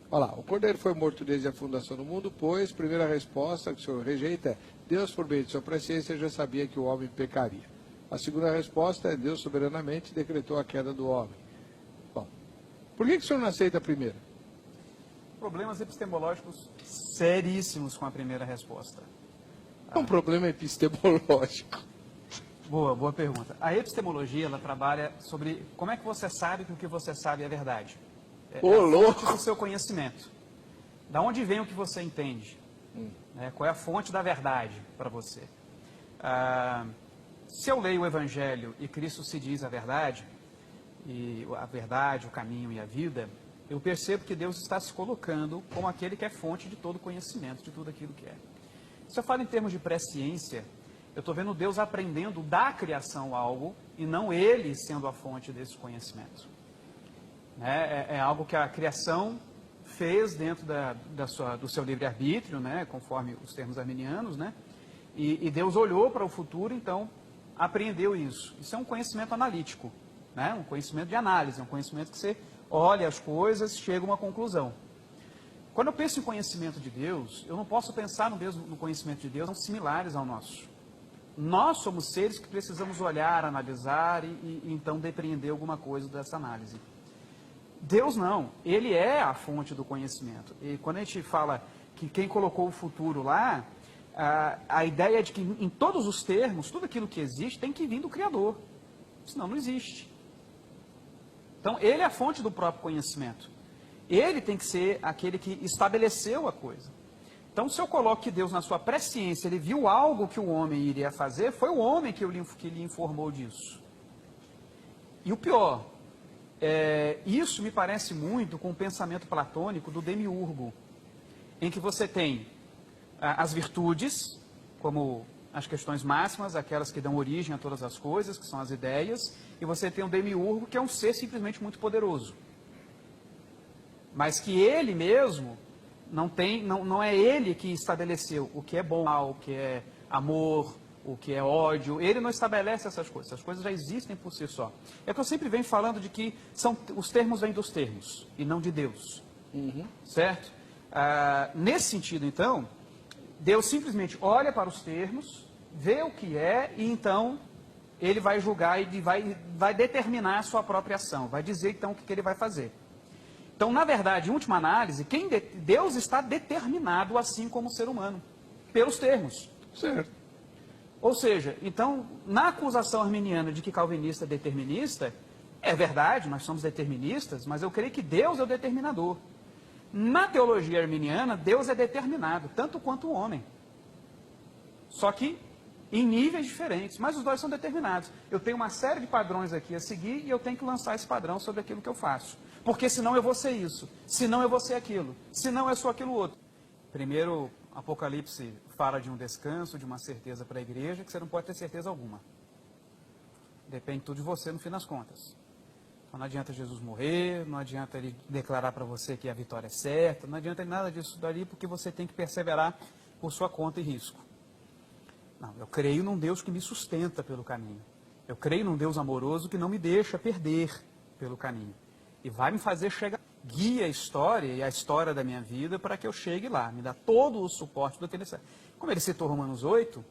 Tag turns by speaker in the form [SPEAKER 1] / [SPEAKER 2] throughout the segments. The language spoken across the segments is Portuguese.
[SPEAKER 1] Olha lá, o Cordeiro foi morto desde a fundação do mundo, pois, primeira resposta que o senhor rejeita é: Deus, por meio de sua presciência, já sabia que o homem pecaria. A segunda resposta é: Deus soberanamente decretou a queda do homem. Bom, por que o senhor não aceita a primeira?
[SPEAKER 2] Problemas epistemológicos seríssimos com a primeira resposta.
[SPEAKER 1] É um problema epistemológico.
[SPEAKER 2] Boa pergunta. A epistemologia, ela trabalha sobre como é que você sabe que o que você sabe é verdade.
[SPEAKER 1] Ô,
[SPEAKER 2] a
[SPEAKER 1] louco!
[SPEAKER 2] fonte do seu conhecimento. Da onde vem o que você entende? Qual é a fonte da verdade para você? Se eu leio o Evangelho e Cristo se diz a verdade, o caminho e a vida, eu percebo que Deus está se colocando como aquele que é fonte de todo conhecimento, de tudo aquilo que é. Se eu falo em termos de presciência, eu estou vendo Deus aprendendo da criação algo e não Ele sendo a fonte desse conhecimento. É algo que a criação fez dentro do seu livre-arbítrio, conforme os termos arminianos, e Deus olhou para o futuro, então apreendeu isso. Isso é um conhecimento analítico, um conhecimento de análise, um conhecimento que você olha as coisas e chega a uma conclusão. Quando eu penso em conhecimento de Deus, eu não posso pensar no conhecimento de Deus, são similares ao nosso. Nós somos seres que precisamos olhar, analisar e então depreender alguma coisa dessa análise. Deus não, Ele é a fonte do conhecimento. E quando a gente fala que quem colocou o futuro lá, a ideia é de que em todos os termos, tudo aquilo que existe tem que vir do Criador, senão não existe. Então, Ele é a fonte do próprio conhecimento. Ele tem que ser aquele que estabeleceu a coisa. Então, se eu coloco que Deus, na sua presciência, Ele viu algo que o homem iria fazer, foi o homem que lhe informou disso. E o pior, isso me parece muito com o pensamento platônico do demiurgo, em que você tem as virtudes, como as questões máximas, aquelas que dão origem a todas as coisas, que são as ideias, e você tem o demiurgo, que é um ser simplesmente muito poderoso. Mas que ele mesmo não é ele que estabeleceu o que é bom, o que é amor, o que é ódio. Ele não estabelece essas coisas já existem por si só. É que eu sempre venho falando de que os termos vêm dos termos, e não de Deus. Certo? Nesse sentido, então, Deus simplesmente olha para os termos, vê o que é, e então ele vai julgar e vai determinar a sua própria ação, vai dizer então o que ele vai fazer. Então, na verdade, em última análise, Deus está determinado assim como o ser humano, pelos termos.
[SPEAKER 1] Certo.
[SPEAKER 2] Ou seja, então, na acusação arminiana de que calvinista é determinista, é verdade, nós somos deterministas, mas eu creio que Deus é o determinador. Na teologia arminiana, Deus é determinado, tanto quanto o homem. Só que em níveis diferentes, mas os dois são determinados. Eu tenho uma série de padrões aqui a seguir e eu tenho que lançar esse padrão sobre aquilo que eu faço. Porque senão eu vou ser isso, senão eu vou ser aquilo, senão eu sou aquilo outro. Primeiro, Apocalipse fala de um descanso, de uma certeza para a igreja, que você não pode ter certeza alguma. Depende tudo de você no fim das contas. Então não adianta Jesus morrer, não adianta ele declarar para você que a vitória é certa, não adianta nada disso dali, porque você tem que perseverar por sua conta e risco. Não, eu creio num Deus que me sustenta pelo caminho. Eu creio num Deus amoroso que não me deixa perder pelo caminho. E vai me fazer chegar, guia a história e a história da minha vida para que eu chegue lá. Me dá todo o suporte do que ele sabe. Como ele citou Romanos 8,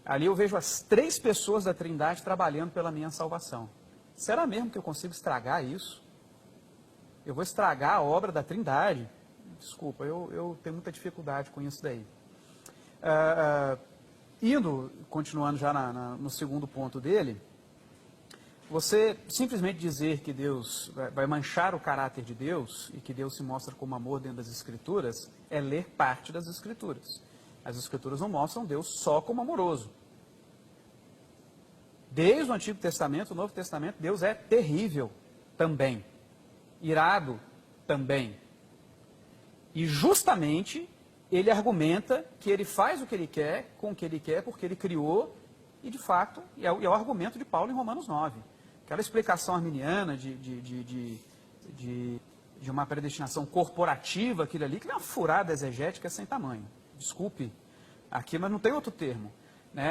[SPEAKER 2] ali eu vejo as 3 pessoas da Trindade trabalhando pela minha salvação. Será mesmo que eu consigo estragar isso? Eu vou estragar a obra da Trindade? Desculpa, eu tenho muita dificuldade com isso daí. Continuando já no segundo ponto dele, você simplesmente dizer que Deus vai manchar o caráter de Deus e que Deus se mostra como amor dentro das Escrituras é ler parte das Escrituras. As Escrituras não mostram Deus só como amoroso. Desde o Antigo Testamento, o Novo Testamento, Deus é terrível também, irado também. E justamente ele argumenta que ele faz o que ele quer, com o que ele quer, porque ele criou, e de fato, é o argumento de Paulo em Romanos 9. Aquela explicação arminiana de uma predestinação corporativa, aquilo ali, que é uma furada exegética sem tamanho. Desculpe aqui, mas não tem outro termo.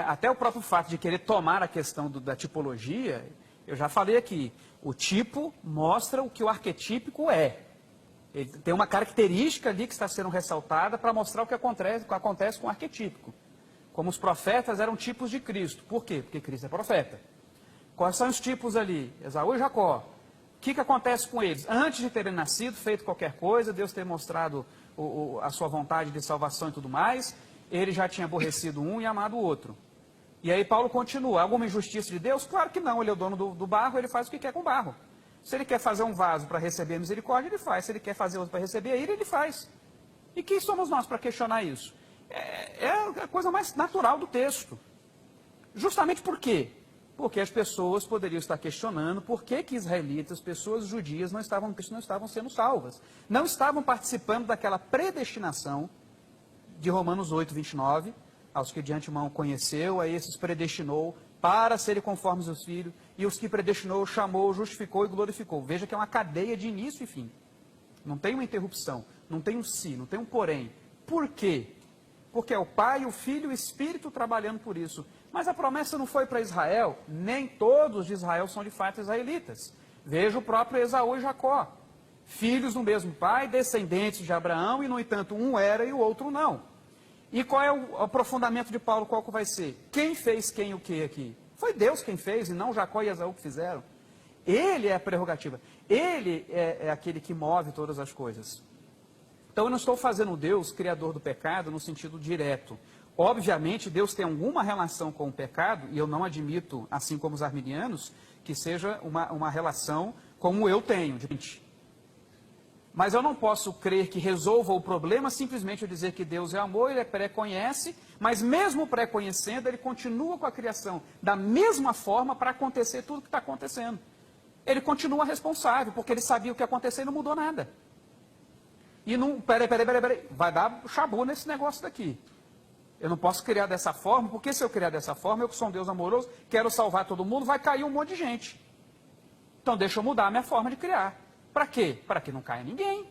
[SPEAKER 2] Até o próprio fato de querer tomar a questão da tipologia, eu já falei aqui, o tipo mostra o que o arquetípico é. Ele tem uma característica ali que está sendo ressaltada para mostrar o que acontece com o arquetípico. Como os profetas eram tipos de Cristo. Por quê? Porque Cristo é profeta. Quais são os tipos ali? Esaú e Jacó. O que acontece com eles? Antes de terem nascido, feito qualquer coisa, Deus ter mostrado a sua vontade de salvação e tudo mais, ele já tinha aborrecido um e amado o outro. E aí Paulo continua. Alguma injustiça de Deus? Claro que não. Ele é o dono do barro, ele faz o que quer com o barro. Se ele quer fazer um vaso para receber a misericórdia, ele faz. Se ele quer fazer outro para receber a ira, ele faz. E quem somos nós para questionar isso? É a coisa mais natural do texto. Justamente por quê? Porque as pessoas poderiam estar questionando por que israelitas, pessoas judias, não estavam sendo salvas. Não estavam participando daquela predestinação de Romanos 8, 29, aos que de antemão conheceu, a esses predestinou para serem conformes aos filhos, e os que predestinou, chamou, justificou e glorificou. Veja que é uma cadeia de início e fim. Não tem uma interrupção, não tem um se, não tem um porém. Por quê? Porque é o Pai, o Filho e o Espírito trabalhando por isso. Mas a promessa não foi para Israel, nem todos de Israel são de fato israelitas. Veja o próprio Esaú e Jacó. Filhos do mesmo pai, descendentes de Abraão, e no entanto um era e o outro não. E qual é o aprofundamento de Paulo, qual que vai ser? Quem fez quem o que aqui? Foi Deus quem fez, e não Jacó e Esaú que fizeram. Ele é a prerrogativa. Ele é aquele que move todas as coisas. Então eu não estou fazendo Deus criador do pecado no sentido direto. Obviamente Deus tem alguma relação com o pecado, e eu não admito, assim como os arminianos, que seja uma relação como eu tenho. Mas eu não posso crer que resolva o problema simplesmente eu dizer que Deus é amor, ele pré-conhece, mas mesmo pré-conhecendo, ele continua com a criação da mesma forma para acontecer tudo o que está acontecendo. Ele continua responsável, porque ele sabia o que ia acontecer e não mudou nada. E não, peraí, vai dar chabu nesse negócio daqui. Eu não posso criar dessa forma, porque se eu criar dessa forma, eu que sou um Deus amoroso, quero salvar todo mundo, vai cair um monte de gente. Então deixa eu mudar a minha forma de criar. Para quê? Para que não caia ninguém.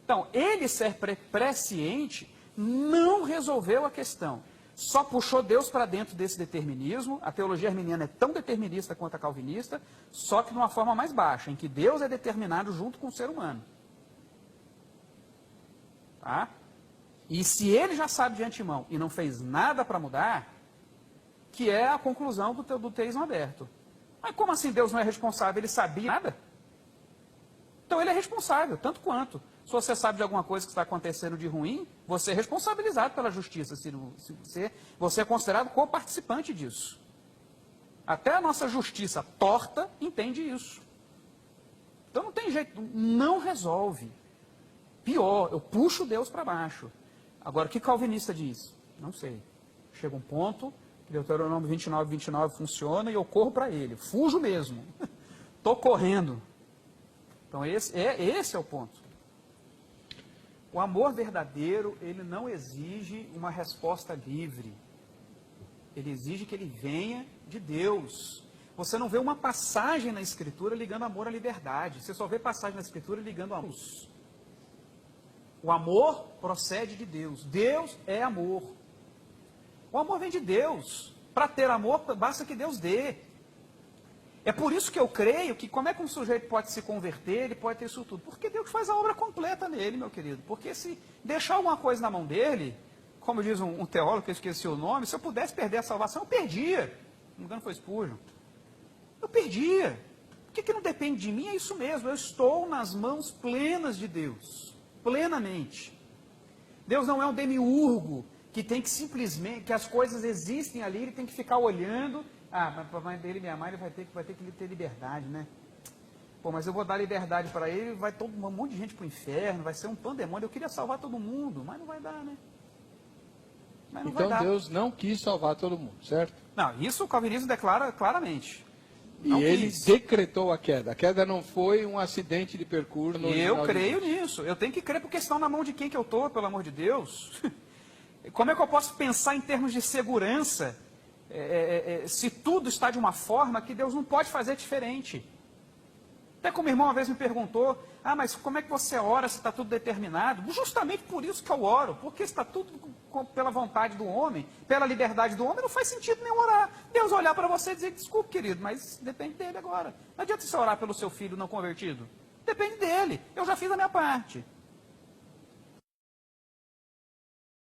[SPEAKER 2] Então, ele ser presciente não resolveu a questão. Só puxou Deus para dentro desse determinismo. A teologia arminiana é tão determinista quanto a calvinista, só que de uma forma mais baixa, em que Deus é determinado junto com o ser humano. Tá? E se ele já sabe de antemão e não fez nada para mudar, que é a conclusão do teísmo aberto. Mas como assim Deus não é responsável? Ele sabia nada? Então ele é responsável, tanto quanto. Se você sabe de alguma coisa que está acontecendo de ruim, você é responsabilizado pela justiça, se você é considerado co-participante disso. Até a nossa justiça torta entende isso. Então não tem jeito, não resolve. Pior, eu puxo Deus para baixo. Agora, o que calvinista diz? Não sei. Chega um ponto, que Deuteronômio 29, 29 funciona e eu corro para ele. Fujo mesmo. Estou correndo. Então, esse é o ponto. O amor verdadeiro, ele não exige uma resposta livre. Ele exige que ele venha de Deus. Você não vê uma passagem na Escritura ligando amor à liberdade. Você só vê passagem na Escritura ligando a luz. O amor procede de Deus. Deus é amor. O amor vem de Deus. Para ter amor, basta que Deus dê. É por isso que eu creio que como é que um sujeito pode se converter, ele pode ter isso tudo? Porque Deus faz a obra completa nele, meu querido. Porque se deixar alguma coisa na mão dele, como diz um teólogo que eu esqueci o nome, se eu pudesse perder a salvação, eu perdia. Se não me engano foi Spurgeon. Eu perdia. O que não depende de mim é isso mesmo. Eu estou nas mãos plenas de Deus. Plenamente. Deus não é um demiurgo que tem que simplesmente, que as coisas existem ali, ele tem que ficar olhando. Ah, mas para a mãe dele e minha mãe, ele vai ter que ter liberdade, né? Pô, mas eu vou dar liberdade para ele, vai todo um monte de gente para o inferno, vai ser um pandemônio. Eu queria salvar todo mundo, mas não vai dar, né? Mas não
[SPEAKER 1] então
[SPEAKER 2] vai dar.
[SPEAKER 1] Deus não quis salvar todo mundo, certo?
[SPEAKER 2] Não, isso o calvinismo declara claramente.
[SPEAKER 1] E ele decretou a queda. A queda não foi um acidente de percurso.
[SPEAKER 2] E eu creio nisso. Eu tenho que crer, porque senão na mão de quem que eu estou, pelo amor de Deus? Como é que eu posso pensar em termos de segurança, se tudo está de uma forma que Deus não pode fazer diferente? Até como o irmão uma vez me perguntou, mas como é que você ora se está tudo determinado? Justamente por isso que eu oro, porque se está tudo pela vontade do homem, pela liberdade do homem, não faz sentido nem orar. Deus olhar para você e dizer, desculpe querido, mas depende dele agora. Não adianta você orar pelo seu filho não convertido. Depende dele. Eu já fiz a minha parte.